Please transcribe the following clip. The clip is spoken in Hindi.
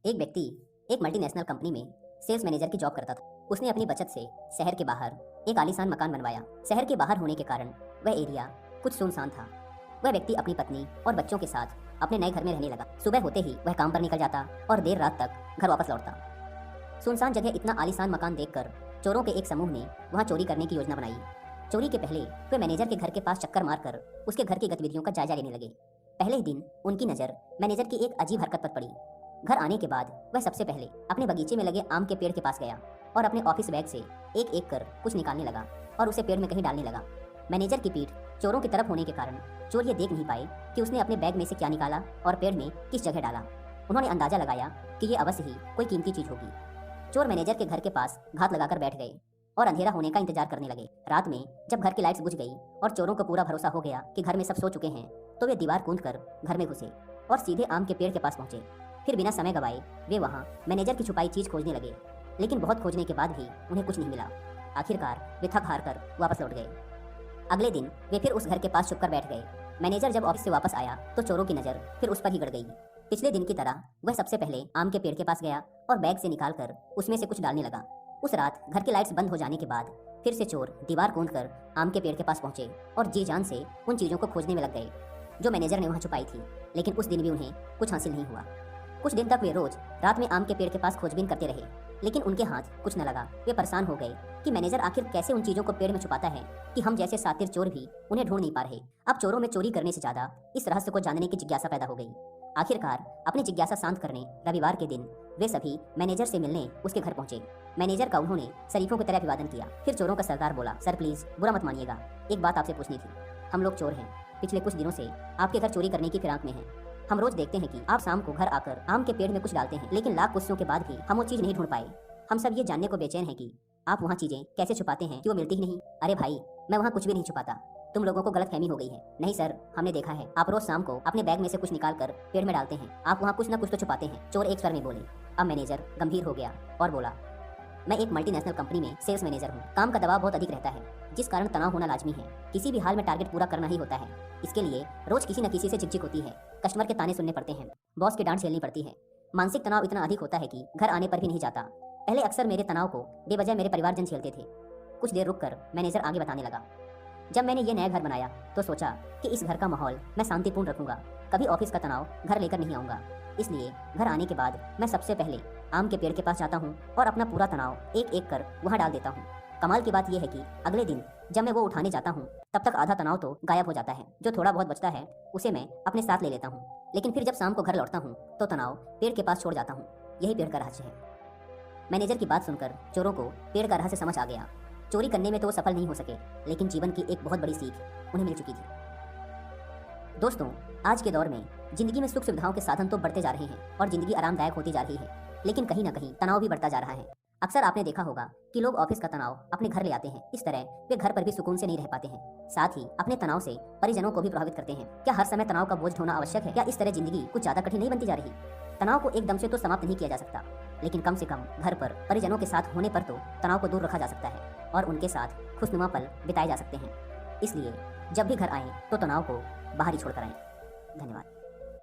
एक व्यक्ति एक मल्टीनेशनल कंपनी में सेल्स मैनेजर की जॉब करता था। उसने अपनी बचत से शहर के बाहर एक आलीशान मकान बनवाया। शहर के बाहर होने के कारण वह एरिया कुछ सुनसान था। वह व्यक्ति अपनी पत्नी और बच्चों के साथ अपने नए घर में रहने लगा। सुबह होते ही वह काम पर निकल जाता और देर रात तक घर वापस लौटता। सुनसान जगह इतना आलीशान मकान देखकर चोरों के एक समूह ने वहां चोरी करने की योजना बनाई। चोरी के पहले वे मैनेजर के घर के पास चक्कर मारकर उसके घर की गतिविधियों का जायजा लेने लगे। पहले ही दिन उनकी नज़र मैनेजर की एक अजीब हरकत पर पड़ी। घर आने के बाद वह सबसे पहले अपने बगीचे में लगे आम के पेड़ के पास गया और अपने ऑफिस बैग से एक एक कर कुछ निकालने लगा और उसे पेड़ में कहीं डालने लगा। मैनेजर की पीठ चोरों की तरफ होने के कारण चोर ये देख नहीं पाए कि उसने अपने बैग में से क्या निकाला और पेड़ में किस जगह डाला। उन्होंने अंदाजा लगाया कि ये अवश्य ही कोई कीमती चीज होगी। चोर मैनेजर के घर के पास घात लगाकर बैठ गए और अंधेरा होने का इंतजार करने लगे। रात में जब घर की लाइट्स बुझ गई और चोरों को पूरा भरोसा हो गया कि घर में सब सो चुके हैं, तो वे दीवार कूदकर घर में घुसे और सीधे आम के पेड़ के पास पहुंचे। फिर बिना समय गवाए वे वहां मैनेजर की छुपाई चीज खोजने लगे, लेकिन बहुत खोजने के बाद भी उन्हें कुछ नहीं मिला। आखिरकार वे थक हार कर वापस लौट गए। अगले दिन वे फिर उस घर के पास छुपकर बैठ गए। मैनेजर जब ऑफिस से वापस आया तो चोरों की नजर फिर उस पर ही गड़ गई। पिछले दिन की तरह वह सबसे पहले आम के पेड़ के पास गया और बैग से निकालकर उसमें से कुछ डालने लगा। उस रात घर की लाइट्स बंद हो जाने के बाद फिर से चोर दीवार कूदकर आम के पेड़ के पास पहुंचे और जी जान से उन चीजों को खोजने में लग गए जो मैनेजर ने वहां छुपाई थी। लेकिन उस दिन भी उन्हें कुछ हासिल नहीं हुआ। कुछ दिन तक वे रोज रात में आम के पेड़ के पास खोजबीन करते रहे, लेकिन उनके हाथ कुछ न लगा। वे परेशान हो गए कि मैनेजर आखिर कैसे उन चीजों को पेड़ में छुपाता है कि हम जैसे सातिर चोर भी उन्हें ढूंढ नहीं पा रहे। अब चोरों में चोरी करने से ज्यादा इस रहस्य को जानने की जिज्ञासा पैदा हो गई। आखिरकार अपनी जिज्ञासा शांत करने रविवार के दिन वे सभी मैनेजर से मिलने उसके घर पहुंचे। मैनेजर का उन्होंने शरीफों की तरह अभिवादन किया। फिर चोरों का सरदार बोला, सर प्लीज बुरा मत मानिएगा, एक बात आपसे पूछनी थी। हम लोग चोर हैं, पिछले कुछ दिनों से आपके घर चोरी करने की फिराक में हैं। हम रोज देखते हैं कि आप शाम को घर आकर आम के पेड़ में कुछ डालते हैं, लेकिन लाख कोशिशों के बाद भी हम वो चीज नहीं ढूंढ पाए। हम सब ये जानने को बेचैन हैं कि आप वहाँ चीजें कैसे छुपाते हैं कि वो मिलती ही नहीं। अरे भाई, मैं वहाँ कुछ भी नहीं छुपाता, तुम लोगों को गलतफहमी हो गई है। नहीं सर, हमने देखा है आप रोज शाम को अपने बैग में से कुछ निकाल कर पेड़ में डालते हैं। आप वहाँ कुछ न कुछ तो छुपाते हैं। चोर एक स्वर में बोले। अब मैनेजर गंभीर हो गया और बोला, मैं एक मल्टीनेशनल कंपनी में सेल्स मैनेजर हूँ। काम का दबाव बहुत अधिक रहता है, जिस कारण तनाव होना लाजमी है। किसी भी हाल में टारगेट पूरा करना ही होता है। इसके लिए रोज किसी न किसी से चिकचिक होती है, कस्टमर के ताने सुनने पड़ते हैं, बॉस की डांट झेलनी पड़ती है। मानसिक तनाव इतना अधिक होता है कि घर आने पर भी नहीं जाता। पहले अक्सर मेरे तनाव को बेवजह मेरे परिवारजन झेलते थे। कुछ देर रुककर मैनेजर आगे बताने लगा, जब मैंने ये नया घर बनाया तो सोचा कि इस घर का माहौल मैं शांतिपूर्ण रखूंगा, कभी ऑफिस का तनाव घर लेकर नहीं आऊंगा। इसलिए घर आने के बाद मैं सबसे पहले आम के पेड़ के पास जाता हूँ और अपना पूरा तनाव एक एक कर वहाँ डाल देता हूँ। कमाल की बात यह है कि अगले दिन जब मैं वो उठाने जाता हूँ तब तक आधा तनाव तो गायब हो जाता है। जो थोड़ा बहुत बचता है उसे मैं अपने साथ ले लेता हूँ, लेकिन फिर जब शाम को घर लौटता हूँ तो तनाव पेड़ के पास छोड़ जाता हूँ। यही पेड़ का रहस्य है। मैनेजर की बात सुनकर चोरों को पेड़ का रहस्य समझ आ गया। चोरी करने में तो वो सफल नहीं हो सके, लेकिन जीवन की एक बहुत बड़ी सीख उन्हें मिल चुकी थी। दोस्तों, आज के दौर में जिंदगी में सुख सुविधाओं के साधन तो बढ़ते जा रहे हैं और जिंदगी आरामदायक होती जा रही है, लेकिन कहीं ना कहीं तनाव भी बढ़ता जा रहा है। अक्सर आपने देखा होगा कि लोग ऑफिस का तनाव अपने घर ले आते हैं। इस तरह वे घर पर भी सुकून से नहीं रह पाते हैं, साथ ही अपने तनाव से परिजनों को भी प्रभावित करते हैं। क्या हर समय तनाव का बोझ ढोना आवश्यक है? क्या इस तरह जिंदगी कुछ ज्यादा कठिन नहीं बनती जा रही? तनाव को एकदम से तो समाप्त नहीं किया जा सकता, लेकिन कम से कम घर पर परिजनों के साथ होने पर तो तनाव को दूर रखा जा सकता है और उनके साथ खुशनुमा पल बिताए जा सकते हैं। इसलिए जब भी घर आएं तो तनाव को बाहर ही छोड़कर आएं। धन्यवाद।